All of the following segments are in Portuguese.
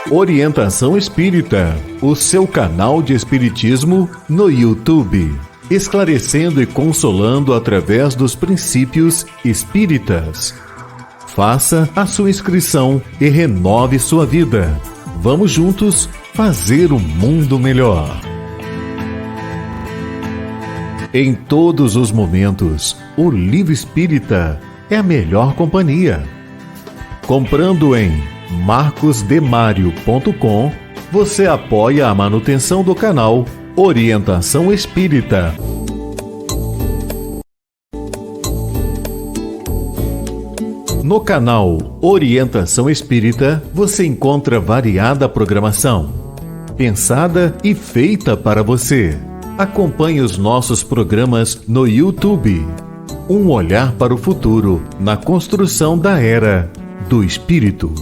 Orientação Espírita, o seu canal de espiritismo no YouTube, esclarecendo e consolando através dos princípios espíritas. Faça a sua inscrição e renove sua vida. Vamos juntos fazer o mundo melhor. Em todos os momentos, o Livro Espírita é a melhor companhia. Comprando em marcosdemario.com, você apoia a manutenção do canal Orientação Espírita. No canal Orientação Espírita, você encontra variada programação, pensada e feita para você. Acompanhe os nossos programas no YouTube. Um olhar para o futuro na construção da Era do Espírito.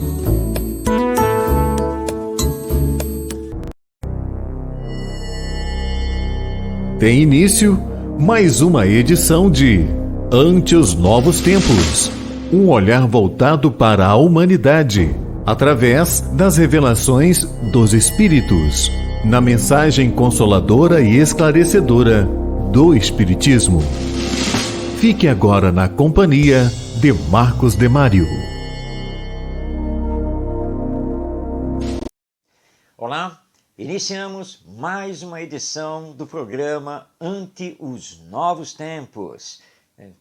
Tem início mais uma edição de Ante os Novos Tempos. Um olhar voltado para a humanidade, através das revelações dos Espíritos, na mensagem consoladora e esclarecedora do Espiritismo. Fique agora na companhia de Marcos Demário. Olá, iniciamos mais uma edição do programa Ante os Novos Tempos,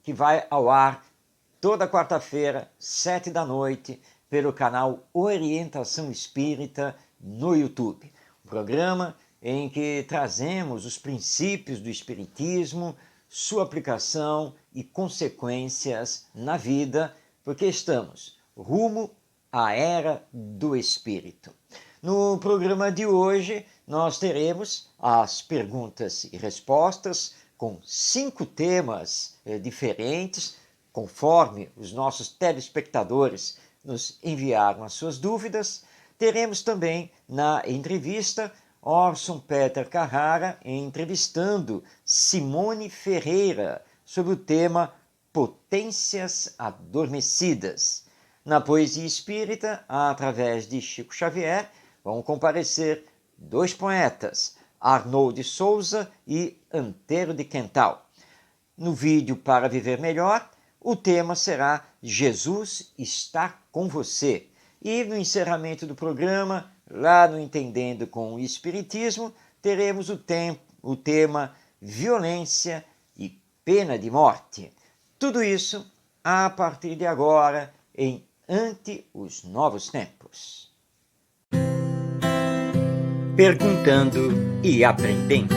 que vai ao ar toda quarta-feira, 7 da noite, pelo canal Orientação Espírita no YouTube. Um programa em que trazemos os princípios do Espiritismo, sua aplicação e consequências na vida, porque estamos rumo à Era do Espírito. No programa de hoje, nós teremos as perguntas e respostas com 5 temas diferentes, conforme os nossos telespectadores nos enviaram as suas dúvidas. Teremos também na entrevista Orson Peter Carrara entrevistando Simone Ferreira sobre o tema Potências Adormecidas. Na poesia espírita, através de Chico Xavier, vão comparecer 2 poetas, Arnaud de Souza e Antero de Quental. No vídeo Para Viver Melhor, o tema será Jesus está com você. E no encerramento do programa, lá no Entendendo com o Espiritismo, teremos o tema Violência e Pena de Morte. Tudo isso a partir de agora em Ante os Novos Tempos. Perguntando e aprendendo.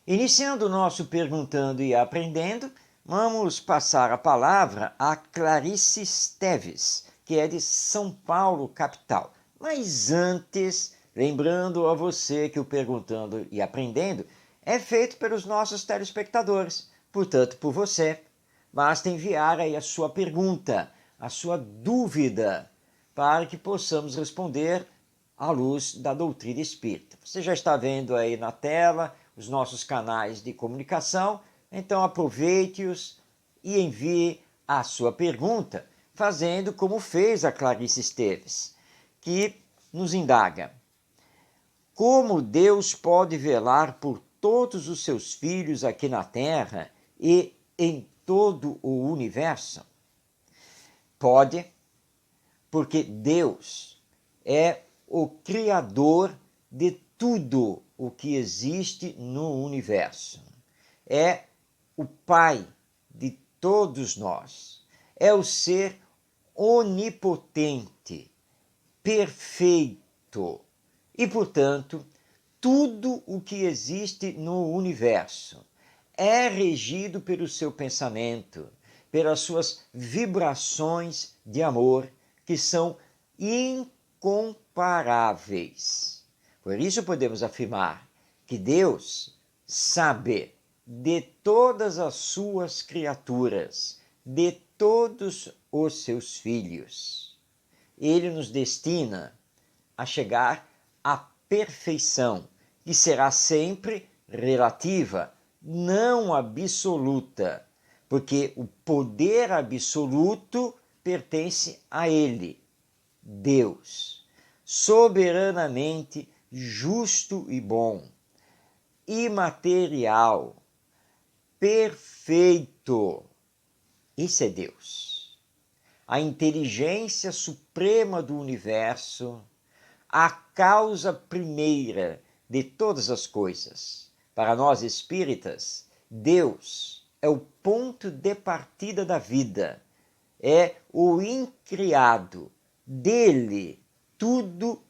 Iniciando o nosso Perguntando e Aprendendo, vamos passar a palavra a Clarice Esteves, que é de São Paulo, capital. Mas antes, lembrando a você que o Perguntando e Aprendendo é feito pelos nossos telespectadores, portanto, por você. Basta enviar aí a sua pergunta, a sua dúvida, para que possamos responder à luz da doutrina espírita. Você já está vendo aí na tela os nossos canais de comunicação, então aproveite-os e envie a sua pergunta, fazendo como fez a Clarice Esteves, que nos indaga: como Deus pode velar por todos os seus filhos aqui na Terra e em todo o universo? Pode, porque Deus é o Criador de tudo o que existe no universo. É o Pai de todos nós. É o ser onipotente, perfeito. E, portanto, tudo o que existe no universo é regido pelo seu pensamento, pelas suas vibrações de amor, que são incomparáveis. Por isso podemos afirmar que Deus sabe de todas as suas criaturas, de todos os seus filhos. Ele nos destina a chegar à perfeição, que será sempre relativa, não absoluta, porque o poder absoluto pertence a Ele, Deus, soberanamente justo e bom, imaterial, perfeito. Isso é Deus. A inteligência suprema do universo, a causa primeira de todas as coisas. Para nós espíritas, Deus é o ponto de partida da vida, é o incriado. Dele tudo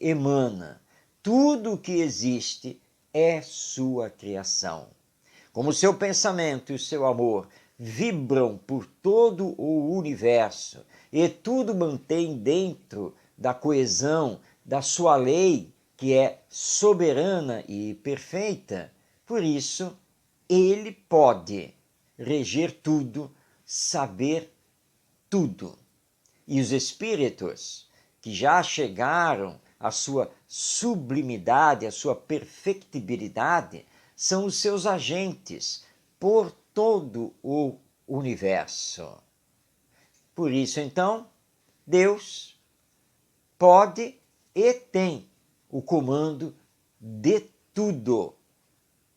emana, tudo que existe é sua criação. Como o seu pensamento e o seu amor vibram por todo o universo e tudo mantém dentro da coesão da sua lei, que é soberana e perfeita, por isso ele pode reger tudo, saber tudo. E os espíritos que já chegaram à sua sublimidade, à sua perfectibilidade, são os seus agentes por todo o universo. Por isso, então, Deus pode e tem o comando de tudo.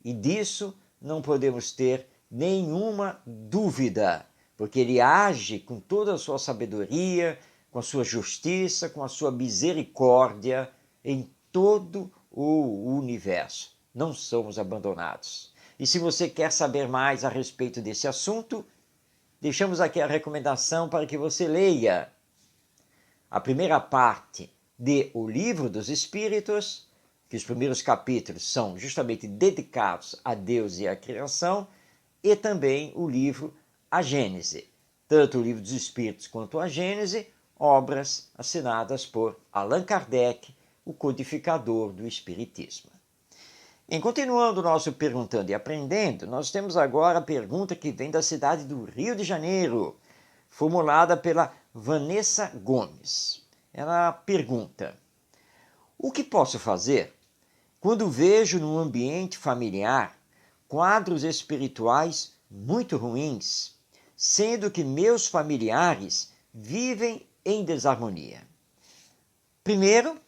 E disso não podemos ter nenhuma dúvida, porque ele age com toda a sua sabedoria, com a sua justiça, com a sua misericórdia em todo o universo. Não somos abandonados. E se você quer saber mais a respeito desse assunto, deixamos aqui a recomendação para que você leia a primeira parte de O Livro dos Espíritos, que os primeiros capítulos são justamente dedicados a Deus e à criação, e também o livro A Gênese, tanto o Livro dos Espíritos quanto a Gênese, obras assinadas por Allan Kardec, o codificador do Espiritismo. Em continuando o nosso Perguntando e Aprendendo, nós temos agora a pergunta que vem da cidade do Rio de Janeiro, formulada pela Vanessa Gomes. Ela pergunta: o que posso fazer quando vejo no ambiente familiar quadros espirituais muito ruins, sendo que meus familiares vivem em desarmonia? Primeiro,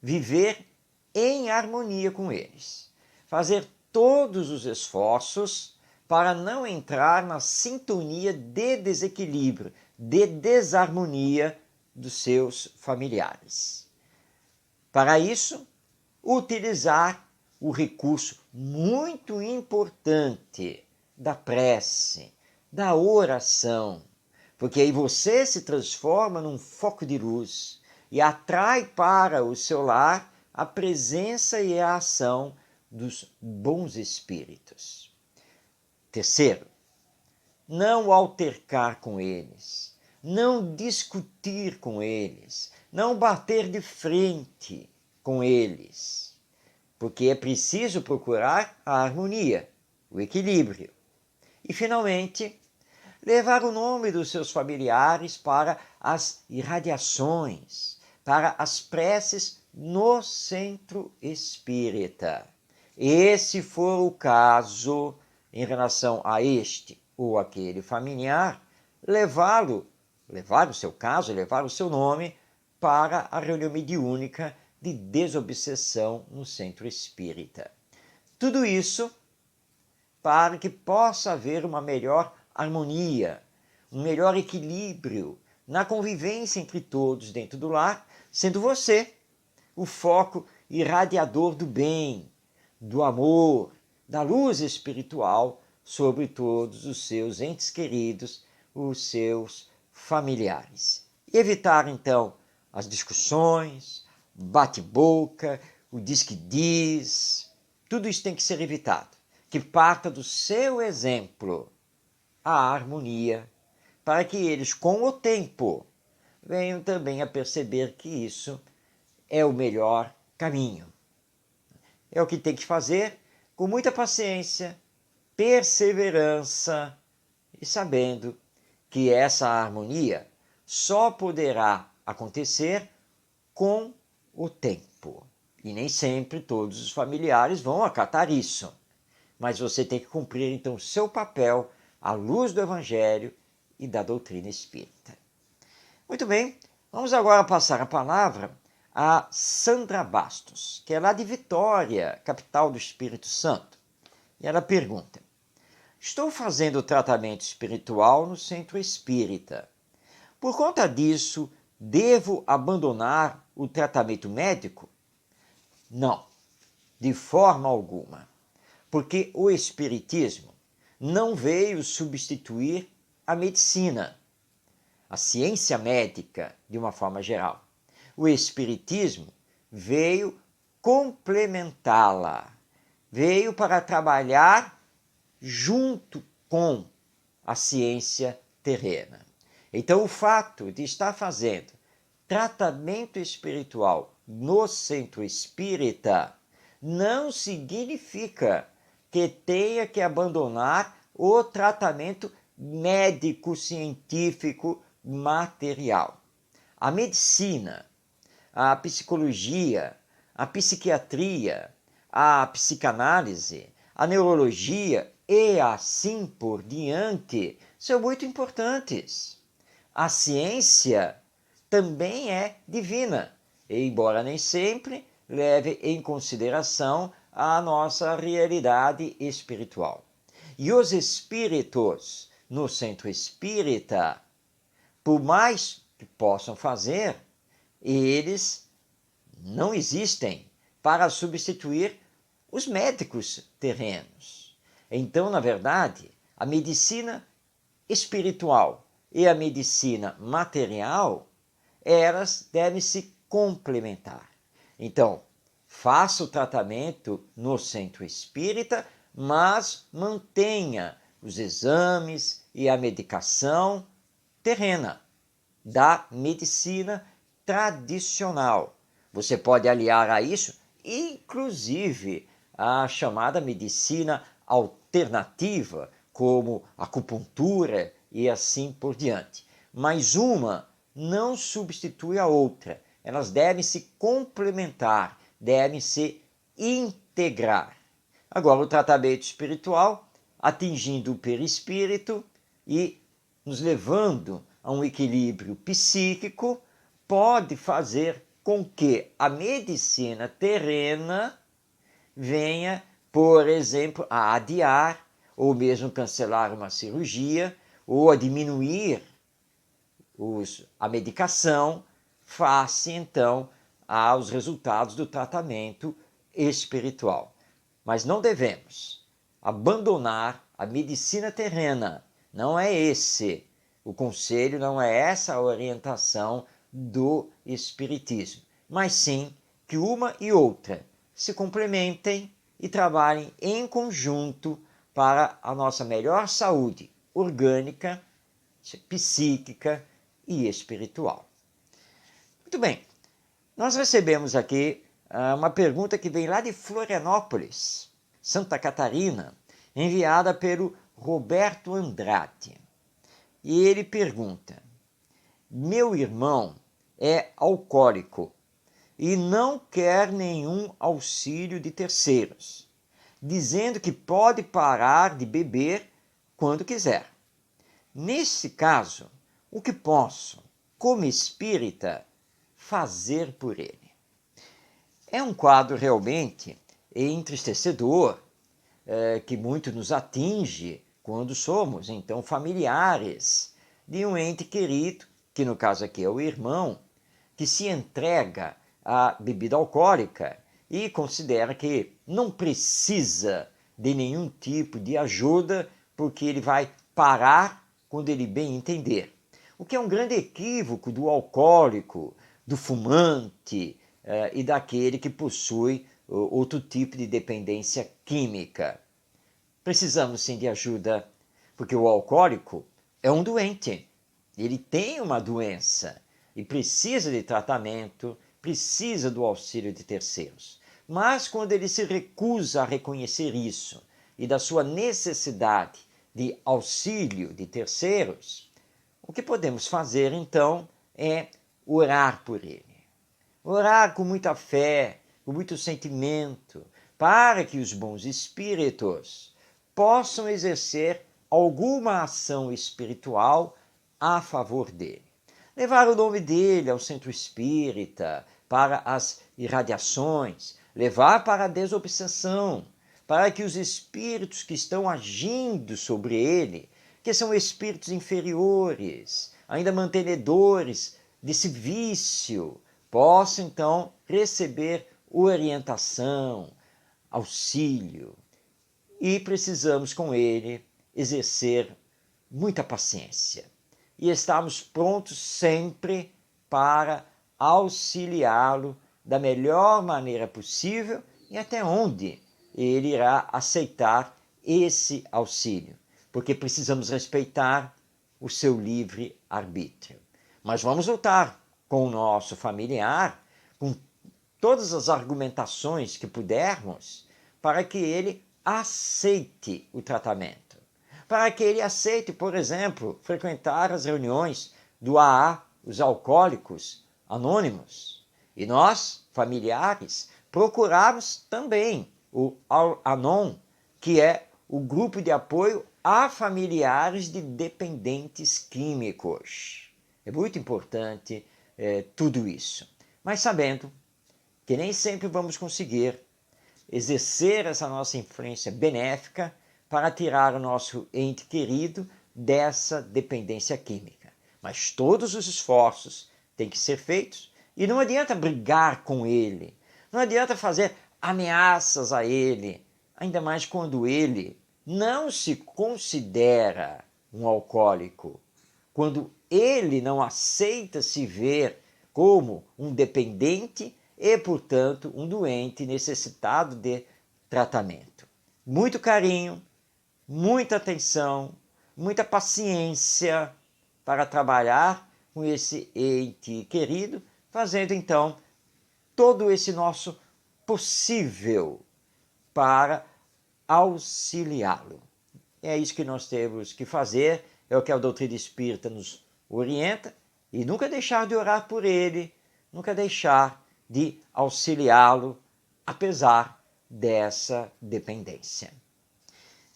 viver em harmonia com eles. Fazer todos os esforços para não entrar na sintonia de desequilíbrio, de desarmonia dos seus familiares. Para isso, utilizar o recurso muito importante da prece, da oração, porque aí você se transforma num foco de luz e atrai para o seu lar a presença e a ação dos bons espíritos. Terceiro, não altercar com eles, não discutir com eles, não bater de frente com eles, porque é preciso procurar a harmonia, o equilíbrio. E, finalmente, levar o nome dos seus familiares para as irradiações, para as preces no centro espírita. E se for o caso, em relação a este ou aquele familiar, levar o seu caso, levar o seu nome para a reunião mediúnica de desobsessão no centro espírita. Tudo isso para que possa haver uma melhor harmonia, um melhor equilíbrio na convivência entre todos dentro do lar, sendo você o foco irradiador do bem, do amor, da luz espiritual sobre todos os seus entes queridos, os seus familiares. E evitar, então, as discussões, bate-boca, o diz-que-diz, tudo isso tem que ser evitado. Que parta do seu exemplo a harmonia, para que eles, com o tempo, venham também a perceber que isso é o melhor caminho. É o que tem que fazer com muita paciência, perseverança e sabendo que essa harmonia só poderá acontecer com o tempo. E nem sempre todos os familiares vão acatar isso. Mas você tem que cumprir então o seu papel à luz do Evangelho e da doutrina espírita. Muito bem, Vamos agora passar a palavra a Sandra Bastos, que é lá de Vitória, capital do Espírito Santo. E ela pergunta: estou fazendo tratamento espiritual no centro espírita. Por conta disso, devo abandonar o tratamento médico? Não, de forma alguma, porque o espiritismo não veio substituir a medicina, a ciência médica de uma forma geral. O espiritismo veio complementá-la, veio para trabalhar junto com a ciência terrena. Então, o fato de estar fazendo tratamento espiritual no centro espírita não significa que tenha que abandonar o tratamento médico, científico, material. A medicina, a psicologia, a psiquiatria, a psicanálise, a neurologia e assim por diante são muito importantes. A ciência também é divina, embora nem sempre leve em consideração a nossa realidade espiritual. E os espíritos no centro espírita, por mais que possam fazer, eles não existem para substituir os médicos terrenos. Então, na verdade, a medicina espiritual e a medicina material, elas devem se complementar. Então, faça o tratamento no centro espírita, mas mantenha os exames e a medicação terrena da medicina tradicional. Você pode aliar a isso, inclusive, a chamada medicina alternativa, como acupuntura e assim por diante. Mas uma não substitui a outra. Elas devem se complementar, devem se integrar. Agora, o tratamento espiritual, atingindo o perispírito e nos levando a um equilíbrio psíquico, pode fazer com que a medicina terrena venha, por exemplo, a adiar ou mesmo cancelar uma cirurgia, ou a diminuir a medicação, face então aos resultados do tratamento espiritual. Mas não devemos abandonar a medicina terrena. Não é esse o conselho, não é essa a orientação do espiritismo, mas sim que uma e outra se complementem e trabalhem em conjunto para a nossa melhor saúde orgânica, psíquica e espiritual. Muito bem, nós recebemos aqui uma pergunta que vem lá de Florianópolis, Santa Catarina, enviada pelo Roberto Andrade. E ele pergunta: meu irmão é alcoólico e não quer nenhum auxílio de terceiros, dizendo que pode parar de beber quando quiser. Nesse caso, o que posso, como espírita, fazer por ele? É um quadro realmente entristecedor, que muito nos atinge quando somos, então, familiares de um ente querido, que no caso aqui é o irmão, que se entrega à bebida alcoólica e considera que não precisa de nenhum tipo de ajuda, porque ele vai parar quando ele bem entender. O que é um grande equívoco do alcoólico, do fumante e daquele que possui outro tipo de dependência química. Precisamos sim de ajuda, porque o alcoólico é um doente. Ele tem uma doença e precisa de tratamento, precisa do auxílio de terceiros. Mas quando ele se recusa a reconhecer isso e da sua necessidade de auxílio de terceiros, o que podemos fazer então é orar por ele. Orar com muita fé, com muito sentimento, para que os bons espíritos possam exercer alguma ação espiritual a favor dele. levar o nome dele ao centro espírita, para as irradiações, levar para a desobsessão, para que os espíritos que estão agindo sobre ele, que são espíritos inferiores, ainda mantenedores desse vício, possam então receber orientação, auxílio. E precisamos com ele exercer muita paciência e estarmos prontos sempre para auxiliá-lo da melhor maneira possível e até onde ele irá aceitar esse auxílio, porque precisamos respeitar o seu livre arbítrio. Mas vamos lutar com o nosso familiar, com todas as argumentações que pudermos, para que ele aceite o tratamento. Para que ele aceite, por exemplo, frequentar as reuniões do AA, os Alcoólicos Anônimos. E nós, familiares, procurarmos também o Al-Anon, que é o grupo de apoio a familiares de dependentes químicos. É muito importante tudo isso. Mas sabendo que nem sempre vamos conseguir exercer essa nossa influência benéfica para tirar o nosso ente querido dessa dependência química. Mas todos os esforços têm que ser feitos e não adianta brigar com ele, não adianta fazer ameaças a ele, ainda mais quando ele não se considera um alcoólico, quando ele não aceita se ver como um dependente e, portanto, um doente necessitado de tratamento. Muito carinho, muita atenção, muita paciência para trabalhar com esse ente querido, fazendo então todo esse nosso possível para auxiliá-lo. É isso que nós temos que fazer, é o que a doutrina espírita nos orienta, e nunca deixar de orar por ele, nunca deixar de auxiliá-lo, apesar dessa dependência.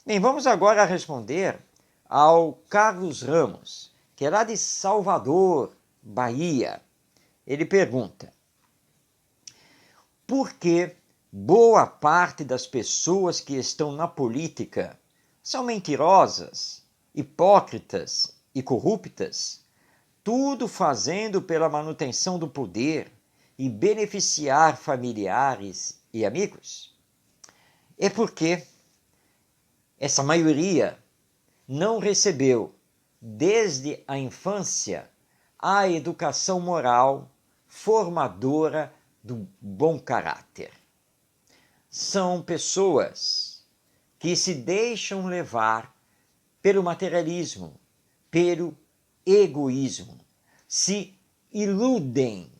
Bem, vamos agora responder ao Carlos Ramos, que é lá de Salvador, Bahia. Ele pergunta: por que boa parte das pessoas que estão na política são mentirosas, hipócritas e corruptas, tudo fazendo pela manutenção do poder e beneficiar familiares e amigos? É porque essa maioria não recebeu, desde a infância, a educação moral formadora do bom caráter. São pessoas que se deixam levar pelo materialismo, pelo egoísmo, se iludem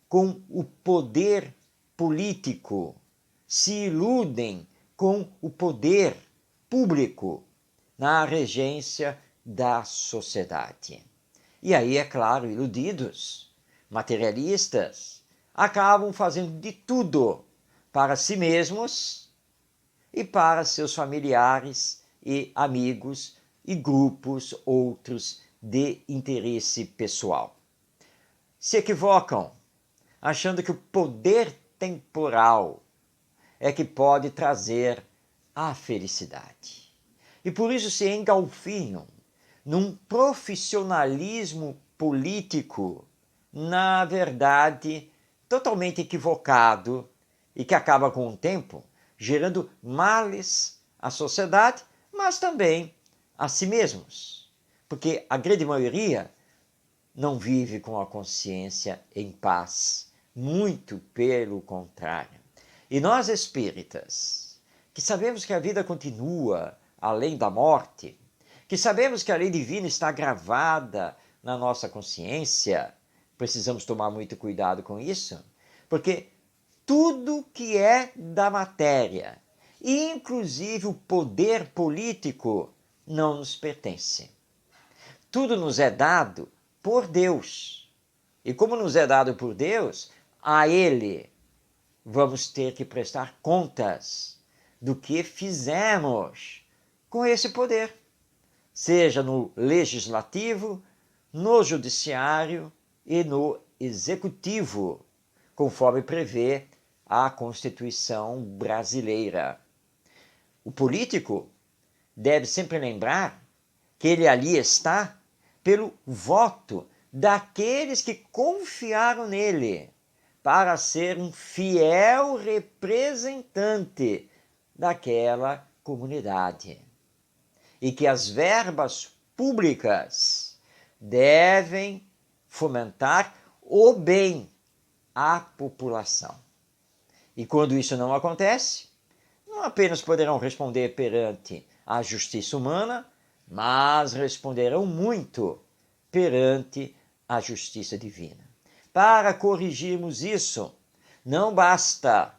com o poder político, se iludem com o poder público na regência da sociedade. E aí, é claro, iludidos, materialistas, acabam fazendo de tudo para si mesmos e para seus familiares e amigos e grupos outros de interesse pessoal. Se equivocam, achando que o poder temporal é que pode trazer a felicidade. E por isso se engalfinham num profissionalismo político, na verdade, totalmente equivocado e que acaba com o tempo gerando males à sociedade, mas também a si mesmos. Porque a grande maioria não vive com a consciência em paz, muito pelo contrário. E nós espíritas, que sabemos que a vida continua além da morte, que sabemos que a lei divina está gravada na nossa consciência, precisamos tomar muito cuidado com isso, porque tudo que é da matéria, inclusive o poder político, não nos pertence. Tudo nos é dado por Deus. E como nos é dado por Deus, a Ele vamos ter que prestar contas do que fizemos com esse poder, seja no legislativo, no judiciário e no executivo, conforme prevê a Constituição brasileira. O político deve sempre lembrar que ele ali está pelo voto daqueles que confiaram nele para ser um fiel representante daquela comunidade. E que as verbas públicas devem fomentar o bem à população. E quando isso não acontece, não apenas poderão responder perante a justiça humana, mas responderão muito perante a justiça divina. Para corrigirmos isso, não basta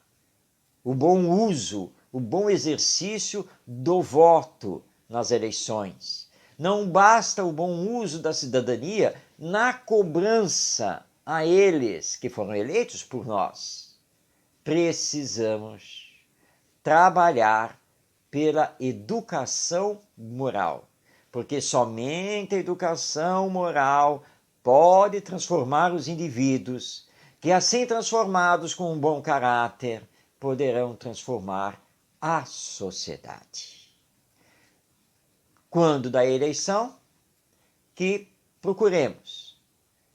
o bom uso, o bom exercício do voto nas eleições. Não basta o bom uso da cidadania na cobrança a eles que foram eleitos por nós. Precisamos trabalhar pela educação moral, porque somente a educação moral pode transformar os indivíduos, que assim transformados com um bom caráter, poderão transformar a sociedade. Quando da eleição, que procuremos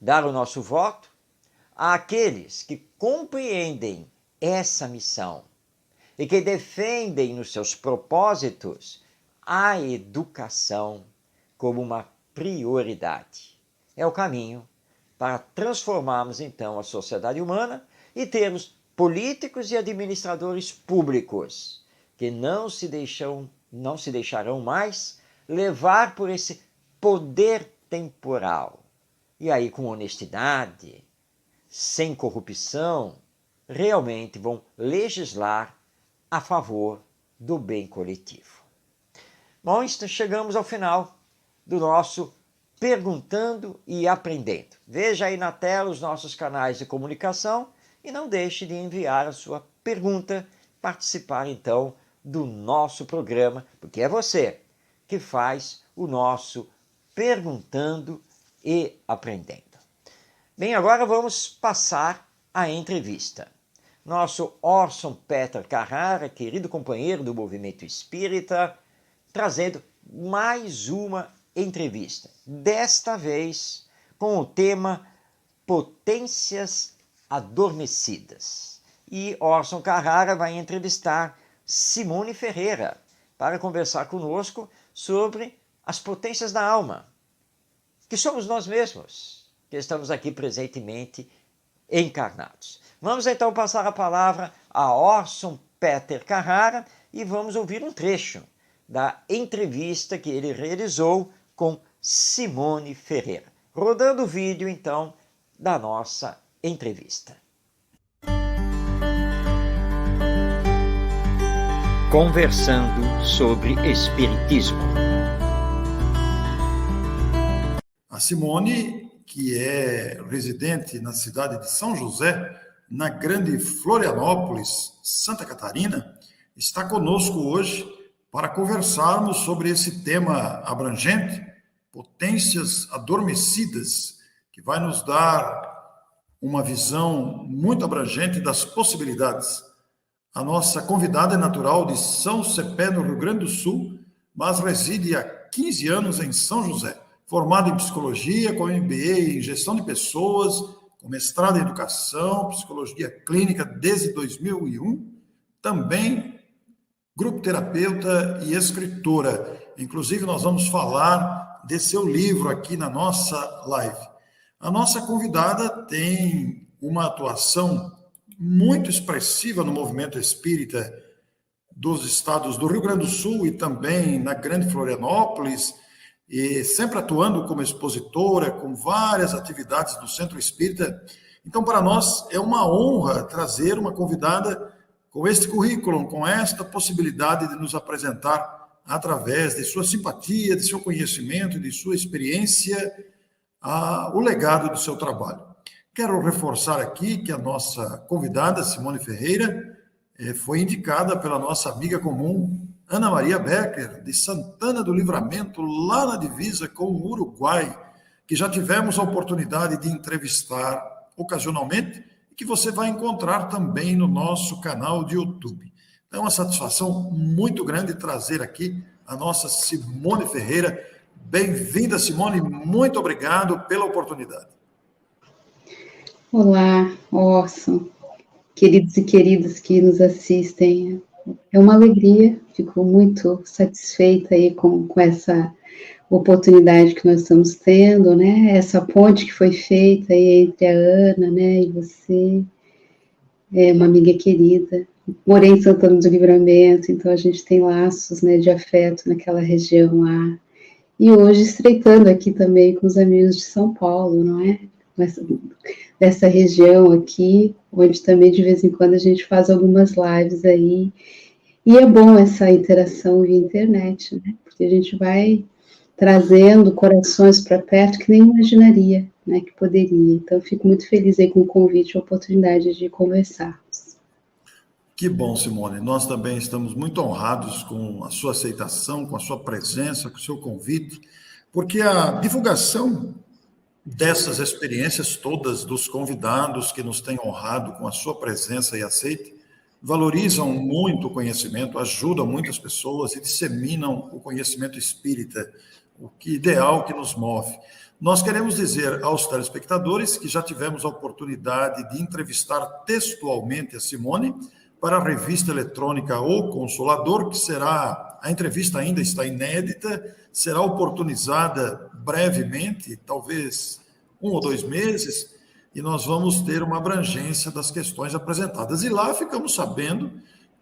dar o nosso voto àqueles que compreendem essa missão e que defendem nos seus propósitos a educação como uma prioridade. É o caminho para transformarmos então a sociedade humana e termos políticos e administradores públicos que não se deixarão mais levar por esse poder temporal. E aí, com honestidade, sem corrupção, realmente vão legislar a favor do bem coletivo. Bom, então chegamos ao final do nosso Perguntando e Aprendendo. Veja aí na tela os nossos canais de comunicação e não deixe de enviar a sua pergunta, participar então do nosso programa, porque é você que faz o nosso Perguntando e Aprendendo. Bem, agora vamos passar à entrevista. Nosso Orson Peter Carrara, querido companheiro do Movimento Espírita, trazendo mais uma entrevista, desta vez com o tema Potências Adormecidas. E Orson Carrara vai entrevistar Simone Ferreira para conversar conosco sobre as potências da alma, que somos nós mesmos, que estamos aqui presentemente encarnados. Vamos então passar a palavra a Orson Peter Carrara e vamos ouvir um trecho da entrevista que ele realizou com Simone Ferreira. Rodando o vídeo, então, da nossa entrevista. Conversando sobre Espiritismo. A Simone, que é residente na cidade de São José, na grande Florianópolis, Santa Catarina, está conosco hoje para conversarmos sobre esse tema abrangente, potências adormecidas, que vai nos dar uma visão muito abrangente das possibilidades. A nossa convidada é natural de São Cepé, no Rio Grande do Sul, mas reside há 15 anos em São José. Formada em psicologia, com MBA em gestão de pessoas, com mestrado em educação, psicologia clínica desde 2001, também grupo terapeuta e escritora. Inclusive, nós vamos falar de seu livro aqui na nossa live. A nossa convidada tem uma atuação muito expressiva no movimento espírita dos estados do Rio Grande do Sul e também na grande Florianópolis, e sempre atuando como expositora, com várias atividades do Centro Espírita. Então, para nós, é uma honra trazer uma convidada com este currículo, com esta possibilidade de nos apresentar, através de sua simpatia, de seu conhecimento, de sua experiência, o legado do seu trabalho. Quero reforçar aqui que a nossa convidada, Simone Ferreira, foi indicada pela nossa amiga comum, Ana Maria Becker, de Santana do Livramento, lá na divisa com o Uruguai. que já tivemos a oportunidade de entrevistar ocasionalmente e que você vai encontrar também no nosso canal de YouTube. Então, é uma satisfação muito grande trazer aqui a nossa Simone Ferreira. Bem-vinda, Simone, muito obrigado pela oportunidade. Olá, Orson, queridos e queridas que nos assistem. É uma alegria, fico muito satisfeita aí com essa oportunidade que nós estamos tendo, né? Essa ponte que foi feita aí entre a Ana, né, e você, é uma amiga querida. Morei em Santana do Livramento, então a gente tem laços, né, de afeto naquela região lá. E hoje estreitando aqui também com os amigos de São Paulo, não é? Dessa região aqui, onde também de vez em quando a gente faz algumas lives aí. E é bom essa interação via internet, né? Porque a gente vai trazendo corações para perto que nem imaginaria, né, que poderia. Então, fico muito feliz aí com o convite e a oportunidade de conversarmos. Que bom, Simone. Nós também estamos muito honrados com a sua aceitação, com a sua presença, com o seu convite, porque a divulgação dessas experiências todas dos convidados que nos têm honrado com a sua presença e aceite, valorizam muito o conhecimento, ajudam muitas pessoas e disseminam o conhecimento espírita, o que ideal que nos move. Nós queremos dizer aos telespectadores que já tivemos a oportunidade de entrevistar textualmente a Simone para a revista eletrônica O Consolador, que será, a entrevista ainda está inédita, será oportunizada brevemente, talvez 1 ou 2 meses, e nós vamos ter uma abrangência das questões apresentadas. E lá ficamos sabendo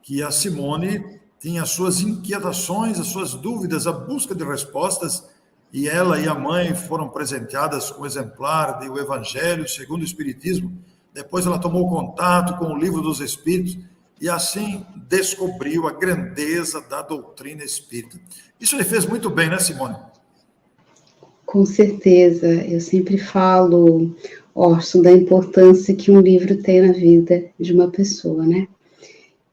que a Simone tinha as suas inquietações, as suas dúvidas, a busca de respostas, e ela e a mãe foram presenteadas com um exemplar de O Evangelho segundo o Espiritismo. Depois ela tomou contato com o Livro dos Espíritos e assim descobriu a grandeza da doutrina espírita. Isso lhe fez muito bem, né, Simone? Com certeza. Eu sempre falo, Orson, da importância que um livro tem na vida de uma pessoa, né?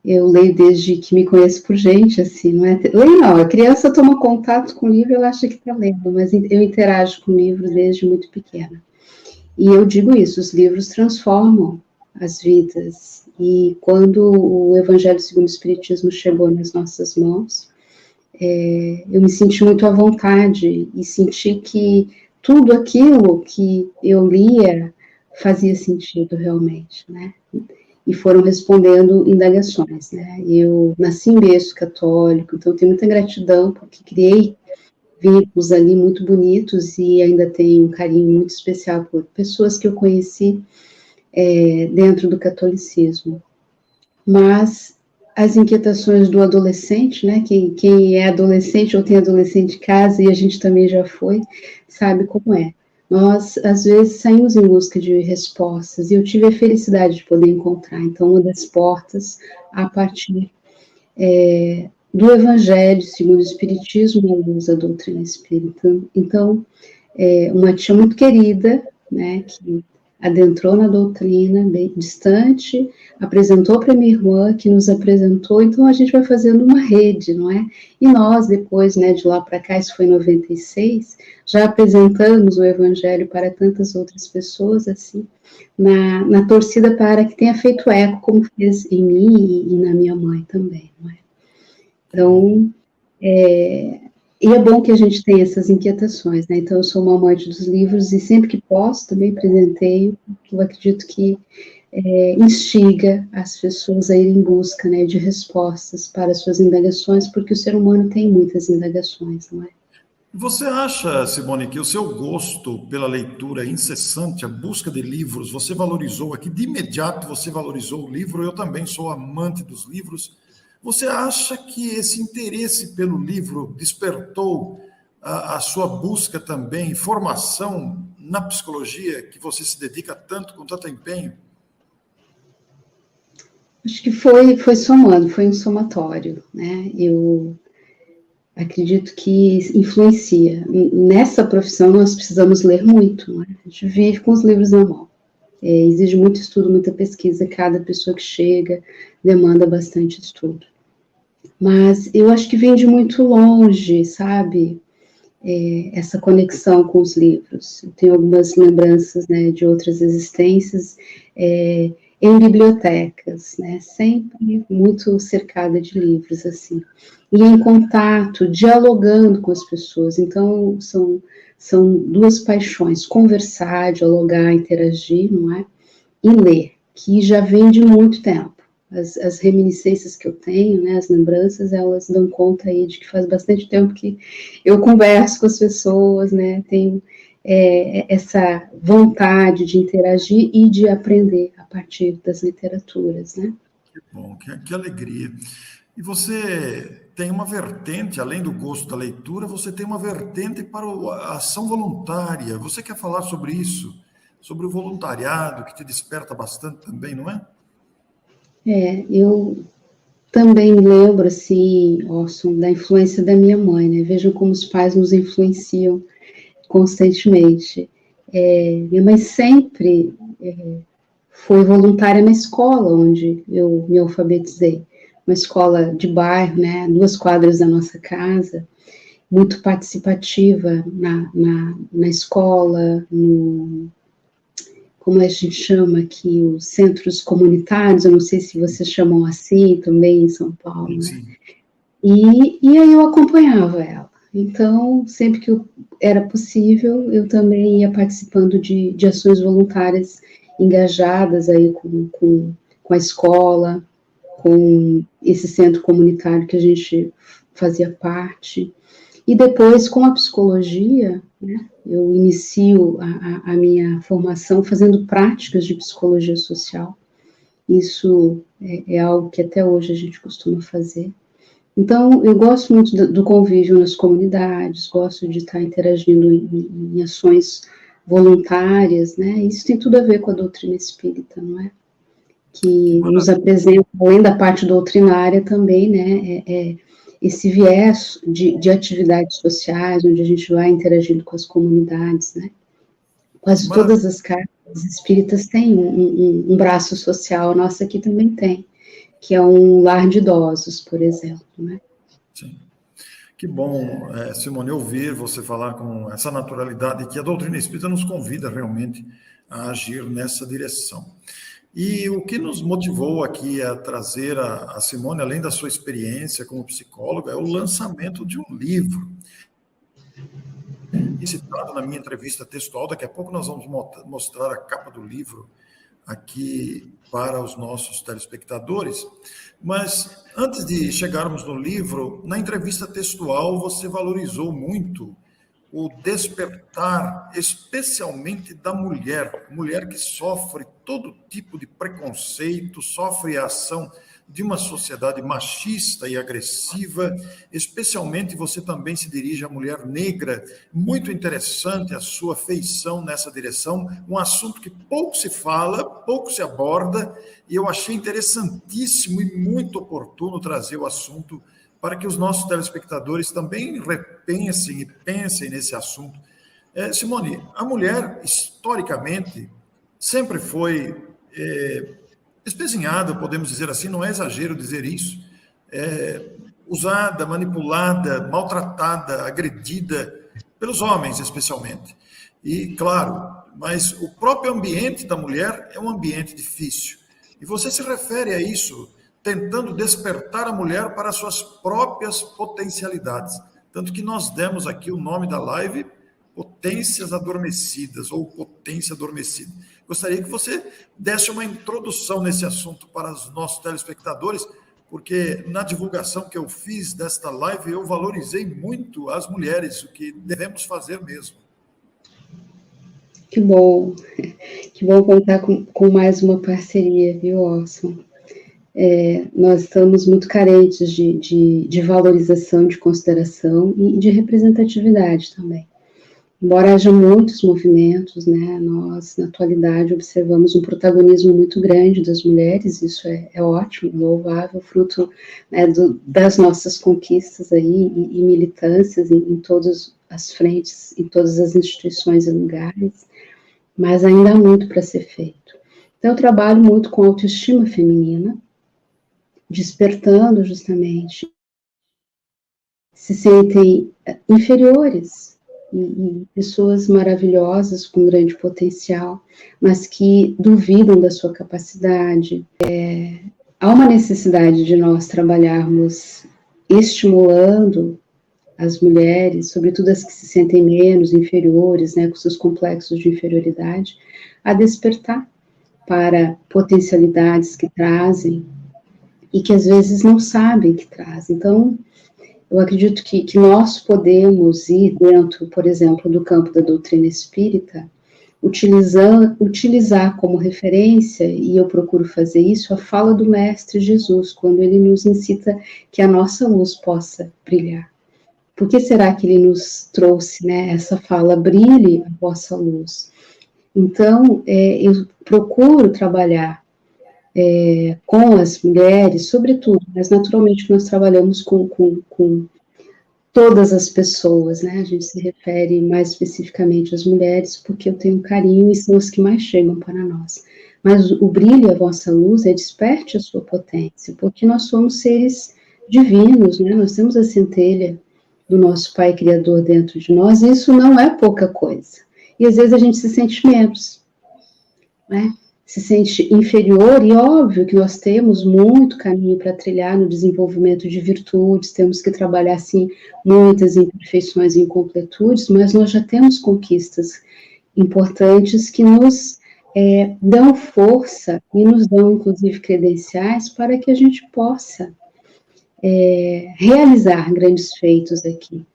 Eu leio desde que me conheço por gente, assim, não é? Leio não, a criança toma contato com o livro, ela acha que está lendo, mas eu interajo com o livro desde muito pequena. E eu digo isso, os livros transformam as vidas. E quando o Evangelho segundo o Espiritismo chegou nas nossas mãos, eu me senti muito à vontade e senti que tudo aquilo que eu lia fazia sentido realmente, né? E foram respondendo indagações, né? Eu nasci em berço católico, então tenho muita gratidão porque criei vínculos ali muito bonitos e ainda tenho um carinho muito especial por pessoas que eu conheci dentro do catolicismo. Mas as inquietações do adolescente, né? Quem é adolescente ou tem adolescente em casa, e a gente também já foi, sabe como é. Nós, às vezes, saímos em busca de respostas, e eu tive a felicidade de poder encontrar, então, uma das portas a partir do Evangelho segundo o Espiritismo, à luz da doutrina espírita. Então, uma tia muito querida, né, que adentrou na doutrina, bem distante, apresentou para minha irmã, que nos apresentou, então a gente vai fazendo uma rede, não é? E nós, depois, né, de lá para cá, isso foi em 96, já apresentamos o Evangelho para tantas outras pessoas, assim, na torcida para que tenha feito eco, como fez em mim e na minha mãe também, não é? Então, e é bom que a gente tenha essas inquietações, né? Então, eu sou uma amante dos livros e sempre que posso também presenteio, porque eu acredito que instiga as pessoas a ir em busca, né, de respostas para as suas indagações, porque o ser humano tem muitas indagações, não é? Você acha, Simone, que o seu gosto pela leitura incessante, a busca de livros, você valorizou aqui, de imediato você valorizou o livro, eu também sou amante dos livros. Você acha que esse interesse pelo livro despertou a sua busca também, formação na psicologia, que você se dedica tanto, com tanto empenho? Acho que foi somando, foi um somatório, né? Eu acredito que influencia. Nessa profissão, nós precisamos ler muito, né? A gente vive com os livros na mão. Exige muito estudo, muita pesquisa. Cada pessoa que chega demanda bastante estudo. Mas eu acho que vem de muito longe, sabe? essa conexão com os livros. Eu tenho algumas lembranças, né, de outras existências em bibliotecas, né, sempre muito cercada de livros, assim, e em contato, dialogando com as pessoas. Então, são duas paixões: conversar, dialogar, interagir, não é? E ler, que já vem de muito tempo. As reminiscências que eu tenho, né, as lembranças, elas dão conta aí de que faz bastante tempo que eu converso com as pessoas, né, tenho essa vontade de interagir e de aprender a partir das literaturas, né. Que bom, que alegria. E você tem uma vertente, além do gosto da leitura, você tem uma vertente para a ação voluntária. Você quer falar sobre isso? Sobre o voluntariado, que te desperta bastante também, não é? Eu também me lembro, assim, Orson, da influência da minha mãe, né? Vejam como os pais nos influenciam constantemente. Minha mãe sempre foi voluntária na escola onde eu me alfabetizei, uma escola de bairro, né? 2 quadras da nossa casa, muito participativa na escola, como a gente chama aqui, os centros comunitários, eu não sei se vocês chamam assim também em São Paulo, né? Sim. E aí eu acompanhava ela. Então, sempre que era possível, eu também ia participando de ações voluntárias engajadas aí com a escola, com esse centro comunitário que a gente fazia parte. E depois, com a psicologia, né, eu inicio a minha formação fazendo práticas de psicologia social. Isso é algo que até hoje a gente costuma fazer. Então, eu gosto muito do convívio nas comunidades, gosto de estar interagindo em ações voluntárias, né? Isso tem tudo a ver com a doutrina espírita, não é? Que nos apresenta, além da parte doutrinária também, né? Esse viés de atividades sociais, onde a gente vai interagindo com as comunidades, né? Quase todas as cartas espíritas têm um braço social, a nossa aqui também tem, que é um lar de idosos, por exemplo, né? Sim. Que bom, Simone, ouvir você falar com essa naturalidade que a doutrina espírita nos convida realmente a agir nessa direção. E o que nos motivou aqui a trazer a Simone, além da sua experiência como psicóloga, é o lançamento de um livro. E citado na minha entrevista textual, daqui a pouco nós vamos mostrar a capa do livro aqui para os nossos telespectadores, mas antes de chegarmos no livro, na entrevista textual você valorizou muito o despertar, especialmente da mulher que sofre todo tipo de preconceito, sofre a ação de uma sociedade machista e agressiva, especialmente você também se dirige à mulher negra, muito interessante a sua feição nessa direção, um assunto que pouco se fala, pouco se aborda, e eu achei interessantíssimo e muito oportuno trazer o assunto para que os nossos telespectadores também repensem e pensem nesse assunto. Simone, a mulher, historicamente, sempre foi espezinhada, podemos dizer assim, não é exagero dizer isso, usada, manipulada, maltratada, agredida pelos homens, especialmente. E, claro, mas o próprio ambiente da mulher é um ambiente difícil. E você se refere a isso, tentando despertar a mulher para suas próprias potencialidades. Tanto que nós demos aqui o nome da live, Potências Adormecidas, ou Potência Adormecida. Gostaria que você desse uma introdução nesse assunto para os nossos telespectadores, porque na divulgação que eu fiz desta live, eu valorizei muito as mulheres, o que devemos fazer mesmo. Que bom contar com mais uma parceria, viu, Orson? Nós estamos muito carentes de valorização, de consideração e de representatividade também. Embora haja muitos movimentos, né, nós, na atualidade, observamos um protagonismo muito grande das mulheres, isso é ótimo, louvável, fruto, né, das nossas conquistas aí e militâncias em todas as frentes, em todas as instituições e lugares, mas ainda há muito para ser feito. Então, eu trabalho muito com autoestima feminina, despertando justamente se sentem inferiores e pessoas maravilhosas com grande potencial, mas que duvidam da sua capacidade. Há uma necessidade de nós trabalharmos estimulando as mulheres, sobretudo as que se sentem menos inferiores, né, com seus complexos de inferioridade, a despertar para potencialidades que trazem e que às vezes não sabem que trazem. Então, eu acredito que nós podemos ir dentro, por exemplo, do campo da doutrina espírita, utilizar como referência, e eu procuro fazer isso, a fala do Mestre Jesus, quando ele nos incita que a nossa luz possa brilhar. Por que será que ele nos trouxe, né, essa fala, brilhe a vossa luz? Então, eu procuro trabalhar com as mulheres, sobretudo, mas naturalmente nós trabalhamos com todas as pessoas, né? A gente se refere mais especificamente às mulheres, porque eu tenho carinho e são as que mais chegam para nós. Mas o brilho, a vossa luz, desperte a sua potência, porque nós somos seres divinos, né? Nós temos a centelha do nosso Pai Criador dentro de nós, e isso não é pouca coisa. E às vezes a gente se sente menos, né? Se sente inferior, e óbvio que nós temos muito caminho para trilhar no desenvolvimento de virtudes, temos que trabalhar, sim, muitas imperfeições e incompletudes, mas nós já temos conquistas importantes que nos dão força e nos dão, inclusive, credenciais para que a gente possa realizar grandes feitos aqui.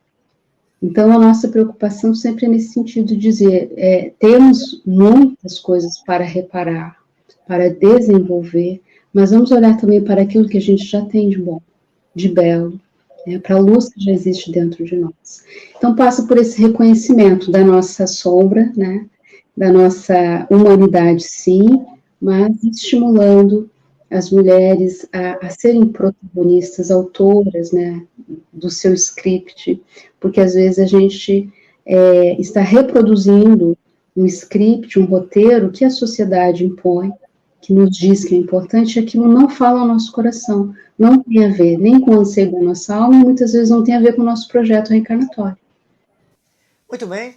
Então, a nossa preocupação sempre é nesse sentido de dizer, temos muitas coisas para reparar, para desenvolver, mas vamos olhar também para aquilo que a gente já tem de bom, de belo, né, para a luz que já existe dentro de nós. Então, passa por esse reconhecimento da nossa sombra, né, da nossa humanidade, sim, mas estimulando as mulheres a serem protagonistas, autoras, né, do seu script, porque às vezes a gente está reproduzindo um script, um roteiro que a sociedade impõe, que nos diz que é importante, e aquilo não fala ao nosso coração, não tem a ver nem com o anseio da nossa alma, e muitas vezes não tem a ver com o nosso projeto reencarnatório. Muito bem,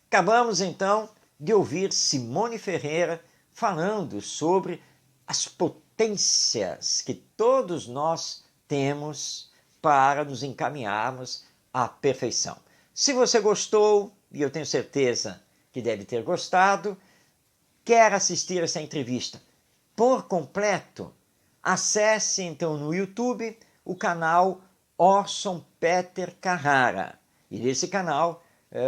acabamos então de ouvir Simone Ferreira falando sobre as potências que todos nós temos para nos encaminharmos à perfeição. Se você gostou, e eu tenho certeza que deve ter gostado, quer assistir essa entrevista por completo, acesse então no YouTube o canal Orson Peter Carrara. E nesse canal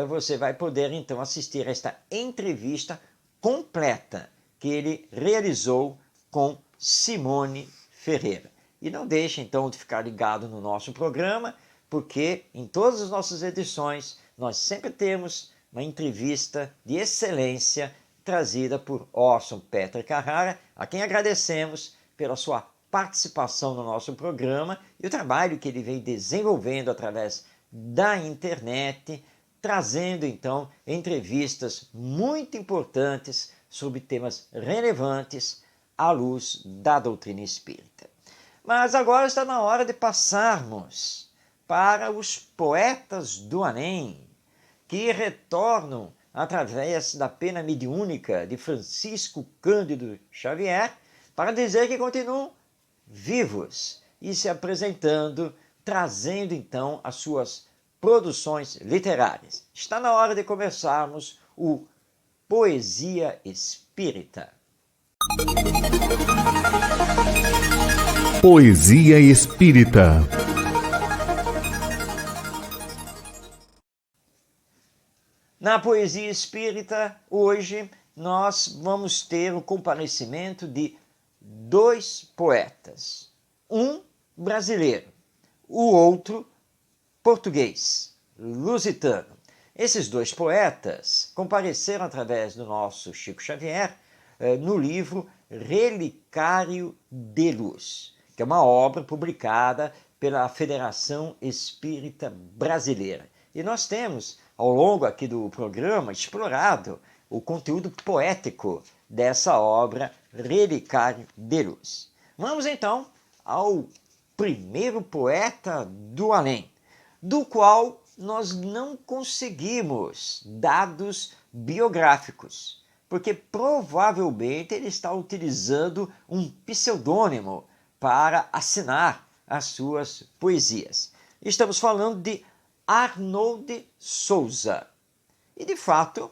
você vai poder então assistir esta entrevista completa que ele realizou com Simone Ferreira. E não deixe então de ficar ligado no nosso programa, porque em todas as nossas edições nós sempre temos uma entrevista de excelência trazida por Orson Peter Carrara, a quem agradecemos pela sua participação no nosso programa e o trabalho que ele vem desenvolvendo através da internet, trazendo então entrevistas muito importantes sobre temas relevantes à luz da doutrina espírita. Mas agora está na hora de passarmos para os poetas do além, que retornam através da pena mediúnica de Francisco Cândido Xavier, para dizer que continuam vivos e se apresentando, trazendo então as suas produções literárias. Está na hora de começarmos o Poesia Espírita. Poesia Espírita. Na Poesia Espírita, hoje, nós vamos ter o comparecimento de dois poetas. Um brasileiro, o outro português, lusitano. Esses dois poetas compareceram através do nosso Chico Xavier no livro Relicário de Luz, que é uma obra publicada pela Federação Espírita Brasileira. E nós temos, ao longo aqui do programa, explorado o conteúdo poético dessa obra Relicário de Luz. Vamos então ao primeiro poeta do além. do qual nós não conseguimos dados biográficos, porque provavelmente ele está utilizando um pseudônimo para assinar as suas poesias. Estamos falando de Arnold Souza. E de fato,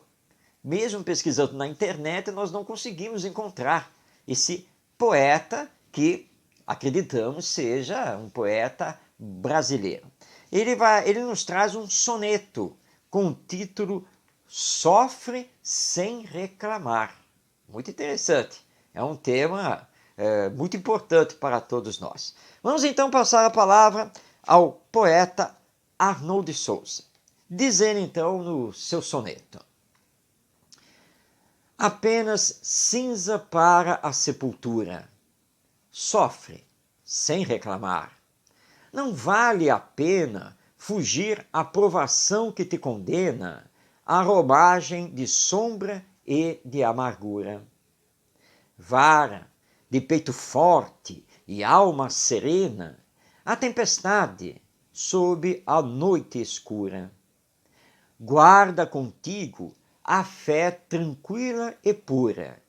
mesmo pesquisando na internet, nós não conseguimos encontrar esse poeta que acreditamos seja um poeta brasileiro. Ele nos traz um soneto com o título Sofre Sem Reclamar. Muito interessante. É um tema muito importante para todos nós. Vamos então passar a palavra ao poeta Arnold Souza. Diz ele então no seu soneto: apenas cinza para a sepultura, sofre sem reclamar. Não vale a pena fugir à provação que te condena, à roubagem de sombra e de amargura. Vara, de peito forte e alma serena, a tempestade sob a noite escura. Guarda contigo a fé tranquila e pura,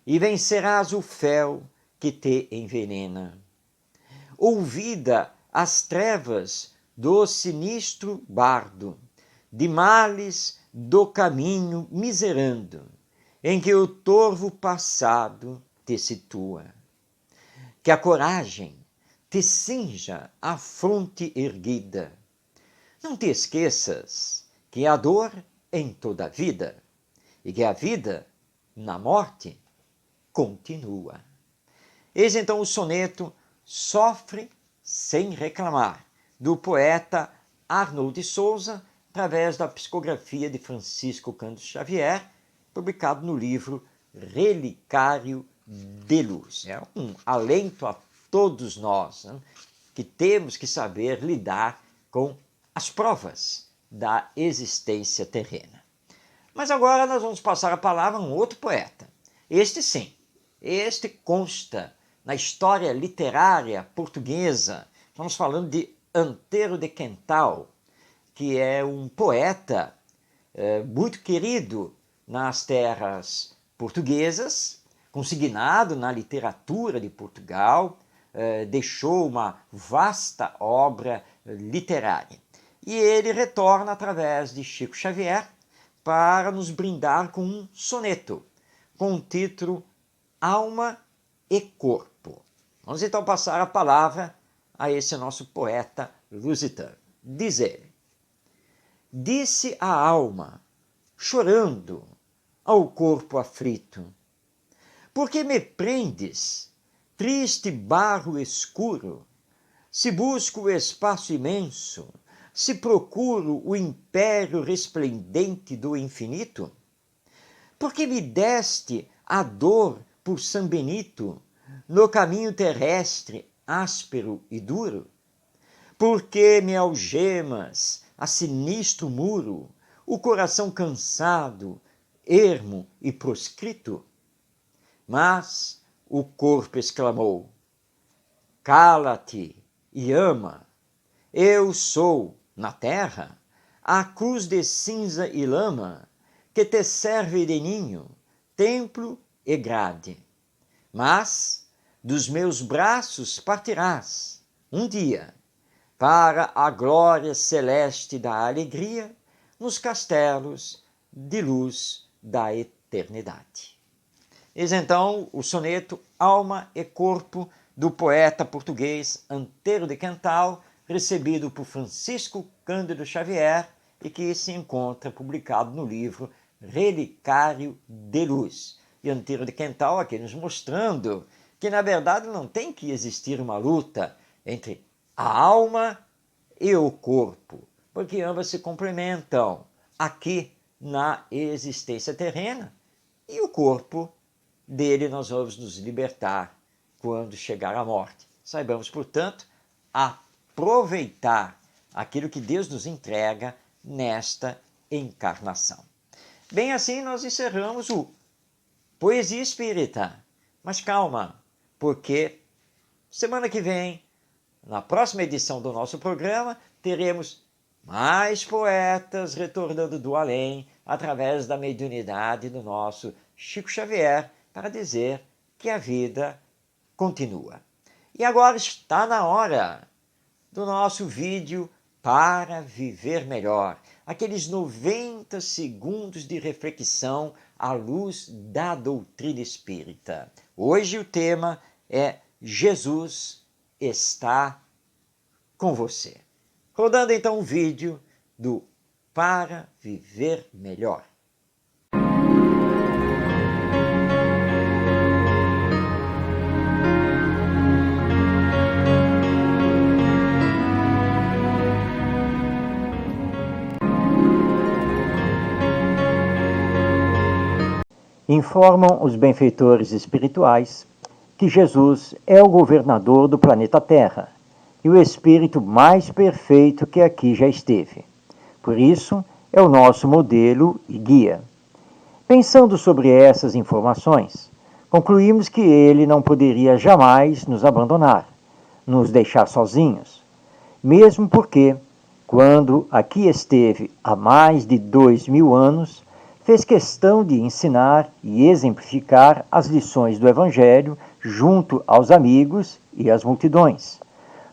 e vencerás o fel que te envenena. Ouvida as trevas do sinistro bardo, de males do caminho miserando, em que o torvo passado te situa. Que a coragem te cinja a fronte erguida. Não te esqueças que há dor em toda a vida, e que a vida, na morte, continua. Eis então o soneto Sofre Sem Reclamar, do poeta Arnold Souza, através da psicografia de Francisco Cândido Xavier, publicado no livro Relicário de Luz. É um alento a todos nós, né, que temos que saber lidar com as provas da existência terrena. Mas agora nós vamos passar a palavra a um outro poeta. Este sim, este consta na história literária portuguesa. Estamos falando de Antero de Quental, que é um poeta muito querido nas terras portuguesas, consignado na literatura de Portugal, deixou uma vasta obra literária. E ele retorna através de Chico Xavier para nos brindar com um soneto, com o título Alma e Corpo. Vamos então passar a palavra a esse nosso poeta lusitano. Diz ele: disse a alma, chorando, ao corpo aflito: por que me prendes, triste barro escuro, se busco o espaço imenso, se procuro o império resplendente do infinito? Por que me deste a dor por São Benito, no caminho terrestre áspero e duro? Por que me algemas a sinistro muro, o coração cansado, ermo e proscrito? Mas o corpo exclamou: cala-te e ama. Eu sou, na terra, a cruz de cinza e lama que te serve de ninho, templo e grade. Mas dos meus braços partirás um dia para a glória celeste da alegria nos castelos de luz da eternidade. Eis então o soneto Alma e Corpo, do poeta português Antero de Quental, recebido por Francisco Cândido Xavier e que se encontra publicado no livro Relicário de Luz. E Antero de Quental aqui nos mostrando que, na verdade, não tem que existir uma luta entre a alma e o corpo, porque ambas se complementam aqui na existência terrena, e o corpo dele nós vamos nos libertar quando chegar a morte. Saibamos, portanto, aproveitar aquilo que Deus nos entrega nesta encarnação. Bem assim, nós encerramos o Poesia Espírita. Mas calma, porque semana que vem, na próxima edição do nosso programa, teremos mais poetas retornando do além através da mediunidade do nosso Chico Xavier para dizer que a vida continua. E agora está na hora do nosso vídeo Para Viver Melhor, aqueles 90 segundos de reflexão à luz da doutrina espírita. Hoje o tema é Jesus está com você. Rodando então o vídeo do Para Viver Melhor. Informam os benfeitores espirituais que Jesus é o governador do planeta Terra e o espírito mais perfeito que aqui já esteve. Por isso, é o nosso modelo e guia. Pensando sobre essas informações, concluímos que ele não poderia jamais nos abandonar, nos deixar sozinhos, mesmo porque, quando aqui esteve há mais de 2000 anos, fez questão de ensinar e exemplificar as lições do Evangelho junto aos amigos e às multidões,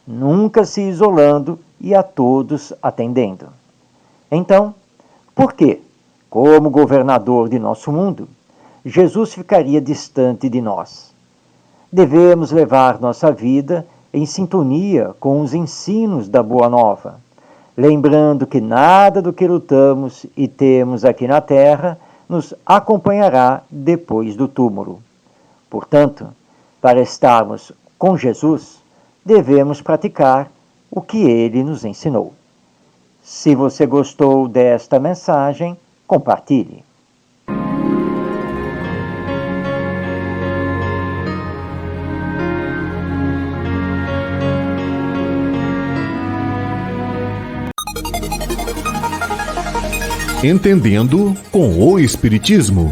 nunca se isolando e a todos atendendo. Então, por que, como governador de nosso mundo, Jesus ficaria distante de nós? Devemos levar nossa vida em sintonia com os ensinos da Boa Nova, lembrando que nada do que lutamos e temos aqui na Terra nos acompanhará depois do túmulo. Portanto, para estarmos com Jesus, devemos praticar o que ele nos ensinou. Se você gostou desta mensagem, compartilhe. Entendendo com o Espiritismo.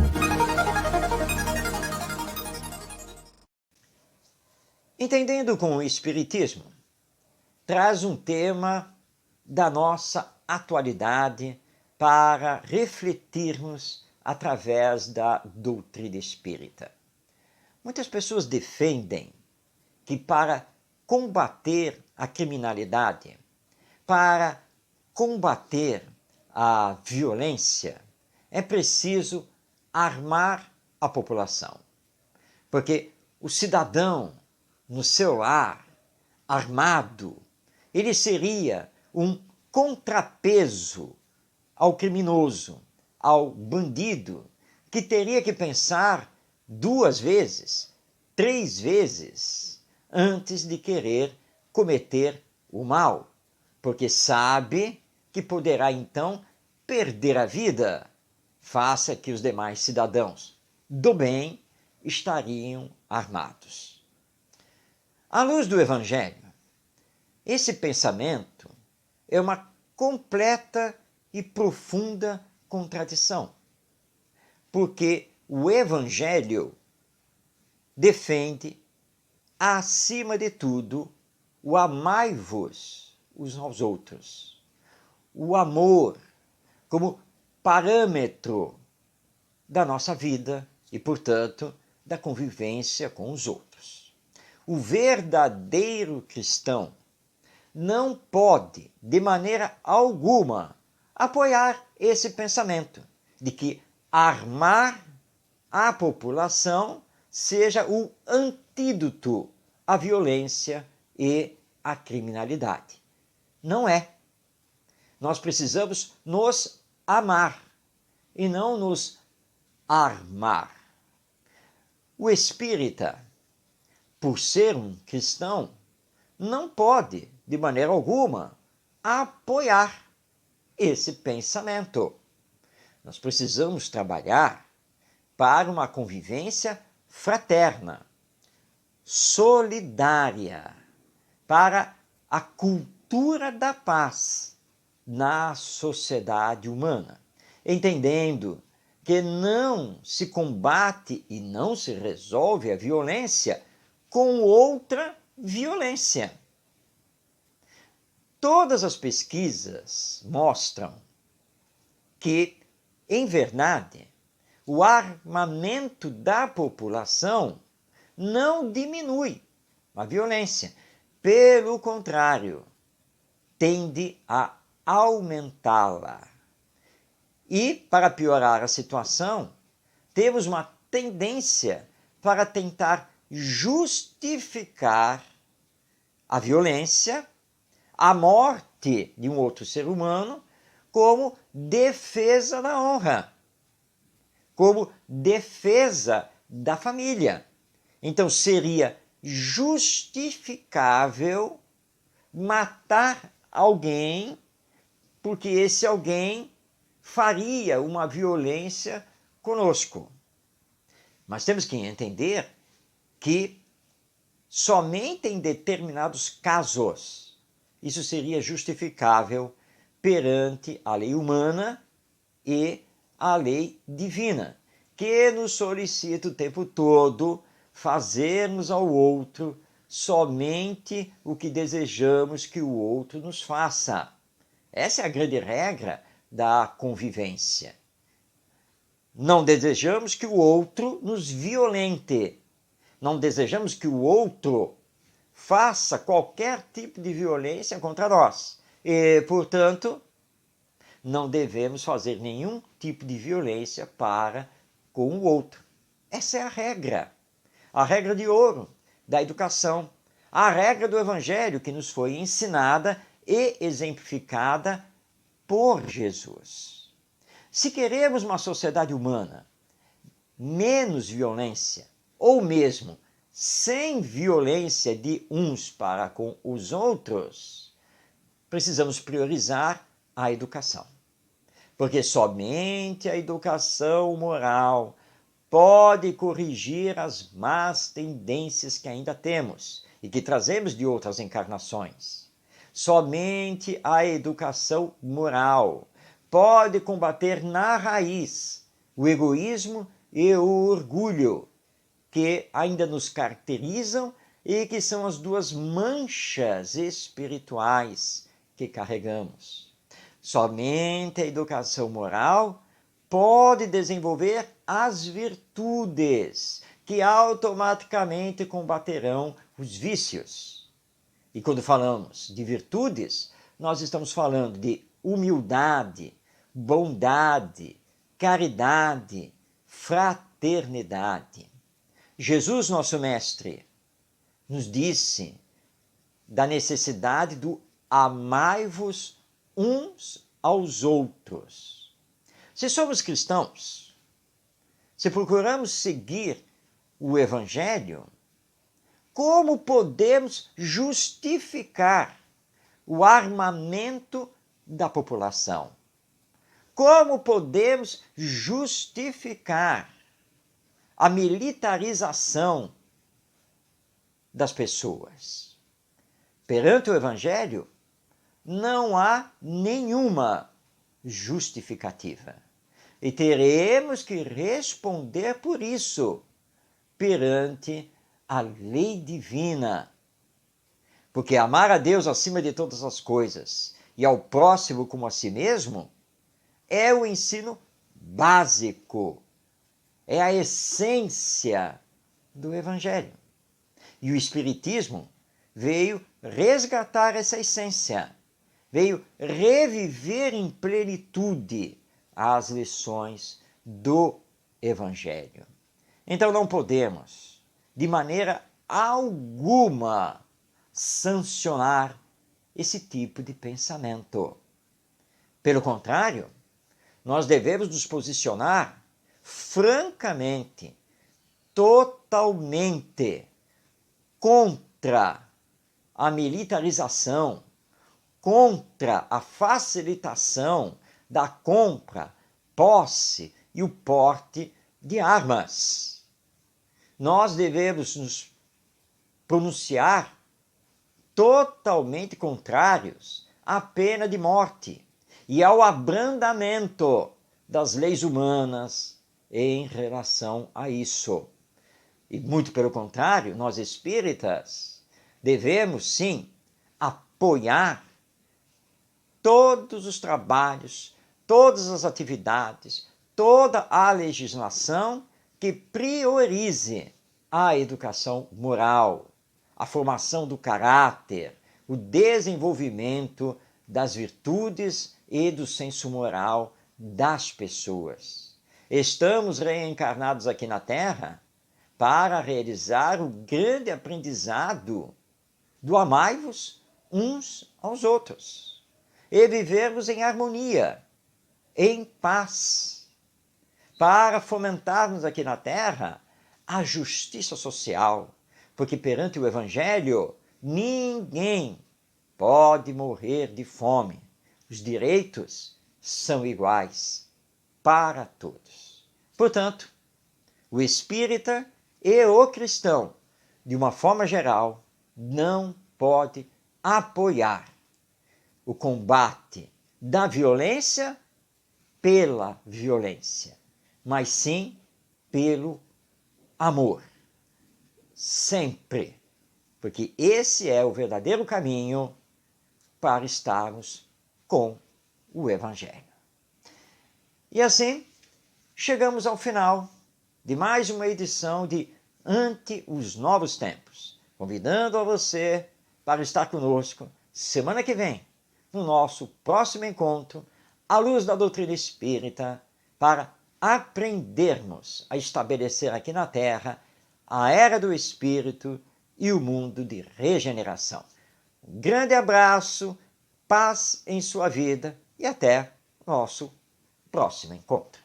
Entendendo com o Espiritismo traz um tema da nossa atualidade para refletirmos através da doutrina espírita. Muitas pessoas defendem que para combater a criminalidade, para combater a violência, é preciso armar a população. Porque o cidadão no seu lar, armado, ele seria um contrapeso ao criminoso, ao bandido, que teria que pensar 2 vezes, 3 vezes, antes de querer cometer o mal, porque sabe que poderá então perder a vida, face a que os demais cidadãos do bem estariam armados. À luz do Evangelho, esse pensamento é uma completa e profunda contradição, porque o Evangelho defende, acima de tudo, o amai-vos uns aos outros. O amor como parâmetro da nossa vida e, portanto, da convivência com os outros. O verdadeiro cristão não pode, de maneira alguma, apoiar esse pensamento de que armar a população seja o antídoto à violência e à criminalidade. Não é. Nós precisamos nos amar e não nos armar. O espírita, por ser um cristão, não pode, de maneira alguma, apoiar esse pensamento. Nós precisamos trabalhar para uma convivência fraterna, solidária, para a cultura da paz na sociedade humana, entendendo que não se combate e não se resolve a violência com outra violência. todas as pesquisas mostram que, em verdade, o armamento da população não diminui a violência. Pelo contrário, tende a aumentá-la. E, para piorar a situação, temos uma tendência para tentar justificar a violência, a morte de um outro ser humano, como defesa da honra, como defesa da família. Então seria justificável matar alguém, porque esse alguém faria uma violência conosco. Mas temos que entender que somente em determinados casos isso seria justificável perante a lei humana e a lei divina, que nos solicita o tempo todo fazermos ao outro somente o que desejamos que o outro nos faça. Essa é a grande regra da convivência. Não desejamos que o outro nos violente. Não desejamos que o outro faça qualquer tipo de violência contra nós. E, portanto, não devemos fazer nenhum tipo de violência para com o outro. Essa é a regra de ouro da educação, a regra do Evangelho que nos foi ensinada e exemplificada por Jesus. Se queremos uma sociedade humana menos violência, ou mesmo sem violência de uns para com os outros, precisamos priorizar a educação. Porque somente a educação moral pode corrigir as más tendências que ainda temos e que trazemos de outras encarnações. Somente a educação moral pode combater na raiz o egoísmo e o orgulho que ainda nos caracterizam e que são as duas manchas espirituais que carregamos. Somente a educação moral pode desenvolver as virtudes que automaticamente combaterão os vícios. E quando falamos de virtudes, nós estamos falando de humildade, bondade, caridade, fraternidade. Jesus, nosso Mestre, nos disse da necessidade do amai-vos uns aos outros. Se somos cristãos, se procuramos seguir o Evangelho, como podemos justificar o armamento da população? Como podemos justificar a militarização das pessoas? Perante o Evangelho, não há nenhuma justificativa. E teremos que responder por isso perante a lei divina. Porque amar a Deus acima de todas as coisas e ao próximo como a si mesmo é o ensino básico, é a essência do Evangelho. E o Espiritismo veio resgatar essa essência, veio reviver em plenitude as lições do Evangelho. Então não podemos, de maneira alguma, sancionar esse tipo de pensamento. Pelo contrário, nós devemos nos posicionar francamente, totalmente contra a militarização, contra a facilitação da compra, posse e o porte de armas. Nós devemos nos pronunciar totalmente contrários à pena de morte e ao abrandamento das leis humanas em relação a isso. E muito pelo contrário, nós espíritas devemos sim apoiar todos os trabalhos, todas as atividades, toda a legislação que priorize a educação moral, a formação do caráter, o desenvolvimento das virtudes e do senso moral das pessoas. Estamos reencarnados aqui na Terra para realizar o grande aprendizado do amai-vos uns aos outros e vivermos em harmonia, em paz, para fomentarmos aqui na Terra a justiça social, porque perante o Evangelho ninguém pode morrer de fome. Os direitos são iguais para todos. Portanto, o espírita e o cristão, de uma forma geral, não pode apoiar o combate da violência pela violência, mas sim pelo amor. Sempre. Porque esse é o verdadeiro caminho para estarmos com o Evangelho. E assim, chegamos ao final de mais uma edição de Ante os Novos Tempos, convidando a você para estar conosco semana que vem, no nosso próximo encontro, à luz da doutrina espírita, para aprendermos a estabelecer aqui na Terra a era do Espírito e o mundo de regeneração. Um grande abraço, paz em sua vida e até nosso próximo encontro.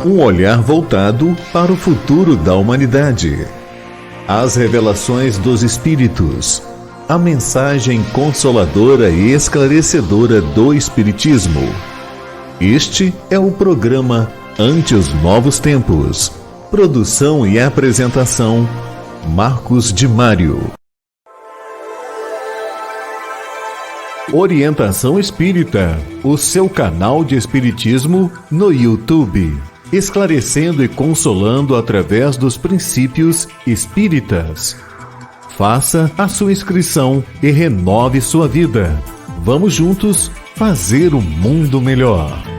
Um olhar voltado para o futuro da humanidade. As revelações dos Espíritos. A mensagem consoladora e esclarecedora do Espiritismo. Este é o programa Ante os Novos Tempos. Produção e apresentação, Marcos de Mário. Orientação Espírita, o seu canal de Espiritismo no YouTube. Esclarecendo e consolando através dos princípios espíritas. Faça a sua inscrição e renove sua vida. Vamos juntos fazer um mundo melhor.